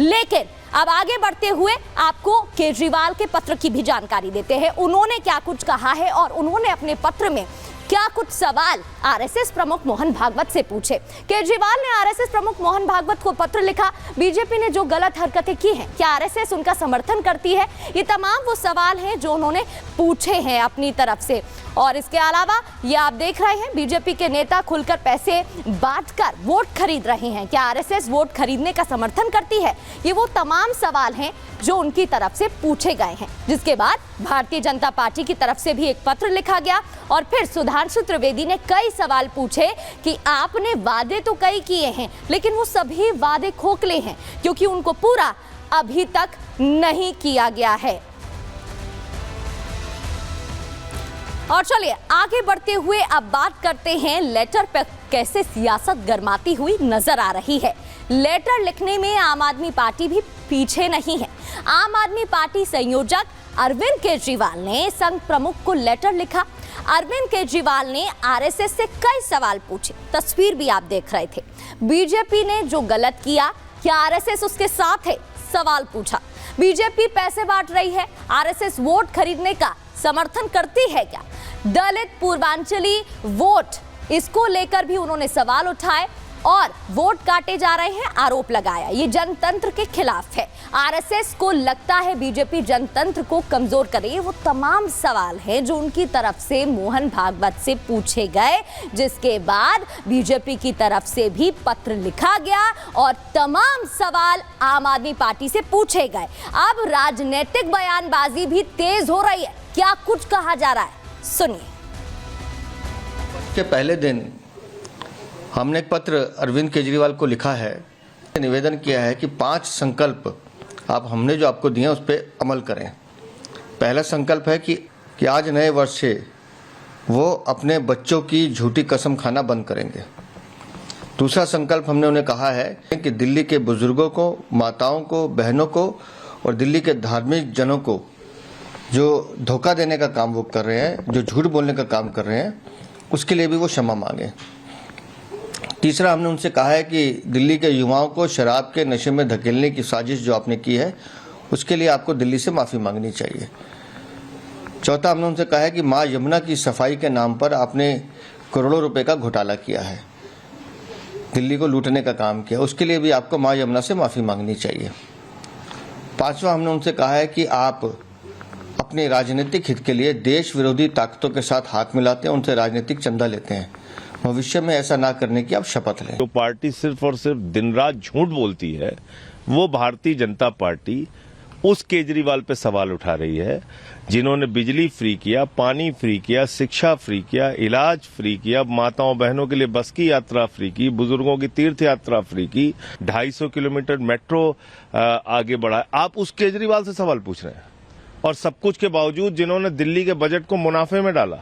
लेकिन अब आगे बढ़ते हुए आपको केजरीवाल के पत्र की भी जानकारी देते हैं। उन्होंने क्या कुछ कहा है और उन्होंने अपने पत्र में क्या कुछ सवाल आरएसएस प्रमुख मोहन भागवत से पूछे। केजरीवाल ने आरएसएस प्रमुख मोहन भागवत को पत्र लिखा। बीजेपी ने जो गलत हरकतें की हैं, क्या आरएसएस उनका समर्थन करती है? ये तमाम वो सवाल हैं जो उन्होंने पूछे हैं अपनी तरफ से। और इसके अलावा ये आप देख रहे हैं, बीजेपी के नेता खुलकर पैसे बांटकर वोट खरीद रहे हैं। क्या आरएसएस वोट खरीदने का समर्थन करती है? ये वो तमाम सवाल हैं जो उनकी तरफ से पूछे गए हैं। जिसके बाद भारतीय जनता पार्टी की तरफ से भी एक पत्र लिखा गया और फिर सुधांशु त्रिवेदी ने कई सवाल पूछे कि आपने वादे तो कई किए हैं, लेकिन वो सभी वादे खोखले हैं क्योंकि उनको पूरा अभी तक नहीं किया गया है। और चलिए आगे बढ़ते हुए अब बात करते हैं लेटर पर कैसे सियासत गरमाती हुई नजर आ रही है। लेटर लिखने में आम आदमी पार्टी भी पीछे नहीं है। आम आदमी पार्टी संयोजक अरविंद केजरीवाल ने संघ प्रमुख को लेटर लिखा। अरविंद केजरीवाल ने आरएसएस से कई सवाल पूछे। तस्वीर भी आप देख रहे थे। बीजेपी ने जो गलत किया, क्या आरएसएस उसके साथ है? सवाल पूछा। बीजेपी पैसे बांट रही है, आरएसएस वोट खरीदने का समर्थन करती है क्या? दलित पूर्वांचली वोट, इसको लेकर भी उन्होंने सवाल उठाए और वोट काटे जा रहे हैं, आरोप लगाया। ये जनतंत्र के खिलाफ है। आरएसएस को लगता है बीजेपी जनतंत्र को कमजोर करे। ये वो तमाम सवाल हैं जो उनकी तरफ से मोहन भागवत से पूछे गए, जिसके बाद बीजेपी की तरफ से भी पत्र लिखा गया और तमाम सवाल आम आदमी पार्टी से पूछे गए। अब राजनीतिक बयानबाजी भी तेज हो रही है। क्या कुछ कहा जा रहा है, सुनिए। के पहले दिन हमने एक पत्र अरविंद केजरीवाल को लिखा है, निवेदन किया है कि 5 संकल्प आप हमने जो आपको दिए उस पर अमल करें। पहला संकल्प है कि आज नए वर्ष से वो अपने बच्चों की झूठी कसम खाना बंद करेंगे। दूसरा संकल्प हमने उन्हें कहा है कि दिल्ली के बुजुर्गों को, माताओं को, बहनों को और दिल्ली के धार्मिक जनों को जो धोखा देने का काम वो कर रहे हैं, जो झूठ बोलने का काम कर रहे हैं, उसके लिए भी वो क्षमा मांगे। तीसरा हमने उनसे कहा है कि दिल्ली के युवाओं को शराब के नशे में धकेलने की साजिश जो आपने की है, उसके लिए आपको दिल्ली से माफ़ी मांगनी चाहिए। चौथा हमने उनसे कहा है कि माँ यमुना की सफाई के नाम पर आपने करोड़ों रुपए का घोटाला किया है, दिल्ली को लूटने का काम किया, उसके लिए भी आपको माँ यमुना से माफ़ी मांगनी चाहिए। पांचवा हमने उनसे कहा है कि आप अपने राजनीतिक हित के लिए देश विरोधी ताकतों के साथ हाथ मिलाते हैं, उनसे राजनीतिक चंदा लेते हैं। भविष्य में ऐसा ना करने की आप शपथ लें। जो पार्टी सिर्फ और सिर्फ दिन रात झूठ बोलती है, वो भारतीय जनता पार्टी उस केजरीवाल पे सवाल उठा रही है जिन्होंने बिजली फ्री किया, पानी फ्री किया, शिक्षा फ्री किया, इलाज फ्री किया, माताओं बहनों के लिए बस की यात्रा फ्री की, बुजुर्गों की तीर्थ यात्रा फ्री की, 250 किलोमीटर मेट्रो आगे बढ़ा। आप उस केजरीवाल से सवाल पूछ रहे हैं और सब कुछ के बावजूद जिन्होंने दिल्ली के बजट को मुनाफे में डाला,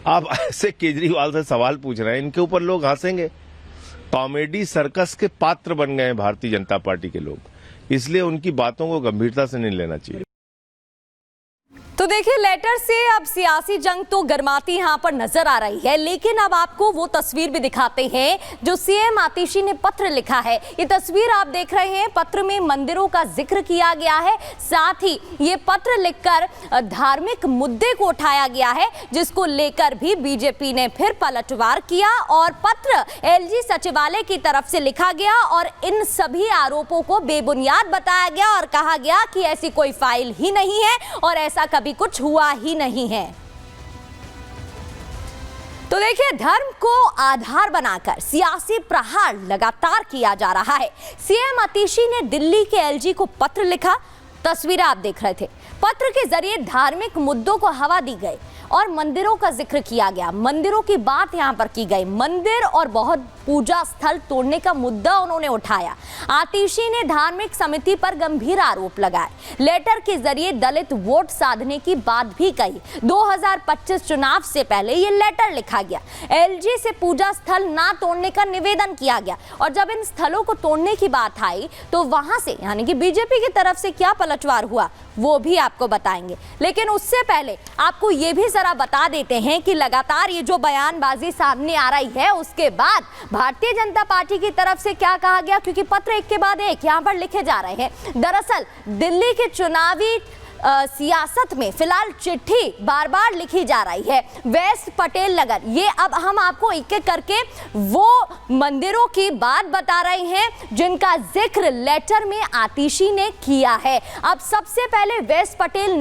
आप ऐसे केजरीवाल से सवाल पूछ रहे हैं। इनके ऊपर लोग हंसेंगे। कॉमेडी सर्कस के पात्र बन गए हैं भारतीय जनता पार्टी के लोग, इसलिए उनकी बातों को गंभीरता से नहीं लेना चाहिए। तो देखिए, लेटर से अब सियासी जंग तो गरमाती यहाँ पर नजर आ रही है, लेकिन अब आपको वो तस्वीर भी दिखाते हैं जो सीएम आतिशी ने पत्र लिखा है। ये तस्वीर आप देख रहे हैं, पत्र में मंदिरों का जिक्र किया गया है, साथ ही ये पत्र लिखकर धार्मिक मुद्दे को उठाया गया है, जिसको लेकर भी बीजेपी ने फिर पलटवार किया और पत्र एलजी सचिवालय की तरफ से लिखा गया और इन सभी आरोपों को बेबुनियाद बताया गया और कहा गया कि ऐसी कोई फाइल ही नहीं है और ऐसा कभी कुछ हुआ ही नहीं है। तो देखिए, धर्म को आधार बनाकर सियासी प्रहार लगातार किया जा रहा है। सीएम आतिशी ने दिल्ली के एलजी को पत्र लिखा। तस्वीरें आप देख रहे थे। पत्र के जरिए धार्मिक मुद्दों को हवा दी गई और मंदिरों का जिक्र किया गया। मंदिरों की बात यहां पर की गई। मंदिर और बहुत पूजा स्थल तोड़ने का मुद्दा उन्होंने उठाया। आतिशी ने धार्मिक समिति पर गंभीर आरोप लगाए। लेटर के जरिए दलित वोट साधने की बात भी कही। 2025 चुनाव से पहले ये लेटर लिखा गया। एलजी से पूजा स्थल ना तोड़ने का निवेदन किया गया और जब इन स्थलों को तोड़ने की बात आई तो वहां से यानी कि बीजेपी की तरफ से क्या पलटवार हुआ वो भी आपको बताएंगे। लेकिन उससे पहले आपको ये भी जरा बता देते हैं कि लगातार ये जो बयानबाजी सामने आ रही है उसके बाद भारतीय जनता पार्टी की तरफ से क्या कहा गया, क्योंकि पत्र एक के बाद एक यहाँ पर लिखे जा रहे हैं। दरअसल दिल्ली के चुनावी सियासत में फिलहाल चिट्ठी बार बार लिखी जा रही है। वेस्ट पटेल नगर, ये अब हम आपको एक एक करके वो मंदिरों की बात बता रहे हैं जिनका जिक्र लेटर में आतिशी ने किया है। अब सबसे पहले वेस्ट पटेल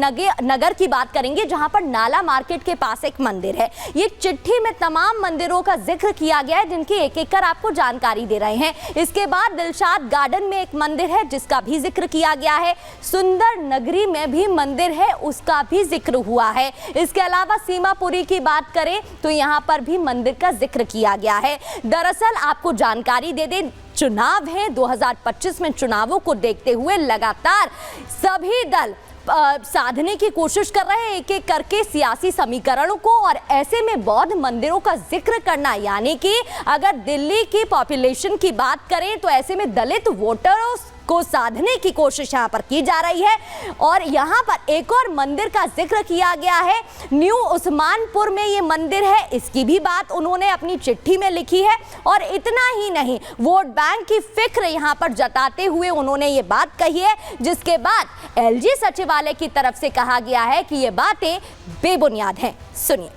नगर की बात करेंगे, जहां पर नाला मार्केट के पास एक मंदिर है। ये चिट्ठी में तमाम मंदिरों का जिक्र किया गया है जिनकी एक एक कर आपको जानकारी दे रहे हैं। इसके बाद दिलशाद गार्डन में एक मंदिर है जिसका भी जिक्र किया गया है। सुंदर नगरी में भी मंदिर है, उसका भी जिक्र हुआ है। इसके अलावा सीमापुरी की बात करें तो यहां पर भी मंदिर का जिक्र किया गया है। दरअसल आपको जानकारी दे दें, चुनाव है 2025 में, चुनावों को देखते हुए लगातार सभी दल साधने की कोशिश कर रहे हैं एक एक करके सियासी समीकरणों को, और ऐसे में बौद्ध मंदिरों का जिक्र करना, यानी कि अगर दिल्ली की पॉपुलेशन की बात करें तो ऐसे में दलित वोटरों को साधने की कोशिश यहां पर की जा रही है। और यहां पर एक और मंदिर का जिक्र किया गया है, न्यू उस्मानपुर में ये मंदिर है, इसकी भी बात उन्होंने अपनी चिट्ठी में लिखी है। और इतना ही नहीं, वोट बैंक की फिक्र यहां पर जताते हुए उन्होंने ये बात कही है, जिसके बाद एलजी सचिवालय की तरफ से कहा गया है कि ये बातें बेबुनियाद हैं। सुनिए।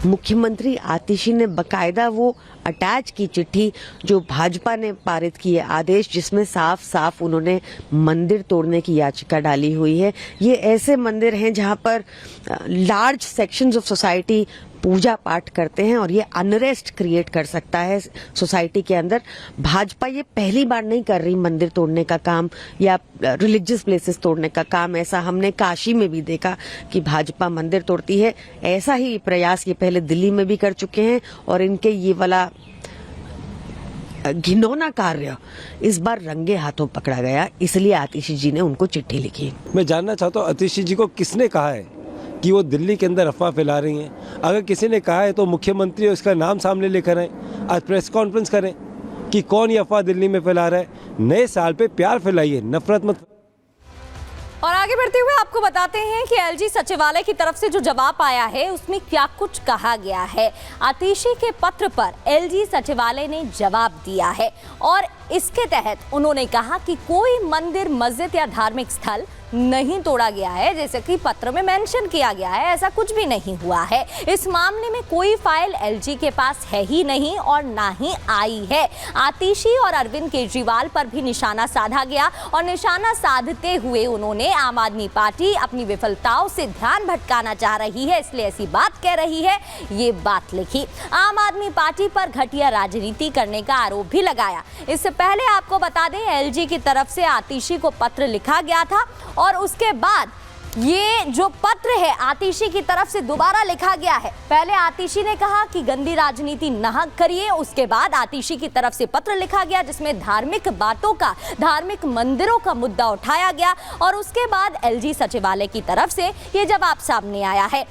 मुख्यमंत्री आतिशी ने बकायदा वो अटैच की चिट्ठी जो भाजपा ने पारित किए आदेश, जिसमें साफ साफ उन्होंने मंदिर तोड़ने की याचिका डाली हुई है। ये ऐसे मंदिर हैं जहां पर लार्ज सेक्शंस ऑफ सोसाइटी पूजा पाठ करते हैं और ये अनरेस्ट क्रिएट कर सकता है सोसाइटी के अंदर। भाजपा ये पहली बार नहीं कर रही मंदिर तोड़ने का काम या रिलीजियस प्लेसेस तोड़ने का काम। ऐसा हमने काशी में भी देखा कि भाजपा मंदिर तोड़ती है। ऐसा ही प्रयास ये पहले दिल्ली में भी कर चुके हैं और इनके ये वाला घिनौना कार्य इस बार रंगे हाथों पकड़ा गया, इसलिए आतिशी जी ने उनको चिट्ठी लिखी। मैं जानना चाहता हूँ आतिशी जी को किसने कहा है कि वो दिल्ली के अंदर अफवाह फैला रही हैं। अगर किसी ने कहा है तो मुख्यमंत्री उसका नाम सामने लेकर आए, आज प्रेस कॉन्फ्रेंस करें कि कौन ये अफवाह दिल्ली में फैला रहा है। नए साल पे प्यार फैलाइए, नफरत मत। और आगे बढ़ते हुए आपको बताते हैं कि एलजी सचिवालय की तरफ से जो जवाब आया है उसमें क्या कुछ कहा गया है। आतिशी के पत्र पर एलजी सचिवालय ने जवाब दिया है और इसके तहत उन्होंने कहा कि कोई मंदिर, मस्जिद या धार्मिक स्थल नहीं तोड़ा गया है, जैसे कि पत्र में मेंशन किया गया है, ऐसा कुछ भी नहीं हुआ है। इस मामले में कोई फाइल एलजी के पास है ही नहीं और ना ही आई है। आतिशी और अरविंद केजरीवाल पर भी निशाना साधा गया और निशाना साधते हुए उन्होंने आम आदमी पार्टी अपनी विफलताओं से ध्यान भटकाना चाह रही है, इसलिए ऐसी बात कह रही है, ये बात लिखी। आम आदमी पार्टी पर घटिया राजनीति करने का आरोप भी लगाया। इससे पहले आपको बता दें, एलजी की तरफ से आतिशी को पत्र लिखा गया था और उसके बाद ये जो पत्र है आतिशी की तरफ से दोबारा लिखा गया है। पहले आतिशी ने कहा कि गंदी राजनीति न करिए, उसके बाद आतिशी की तरफ से पत्र लिखा गया जिसमें धार्मिक बातों का, धार्मिक मंदिरों का मुद्दा उठाया गया और उसके बाद एलजी सचिवालय की तरफ से ये जवाब सामने आया है।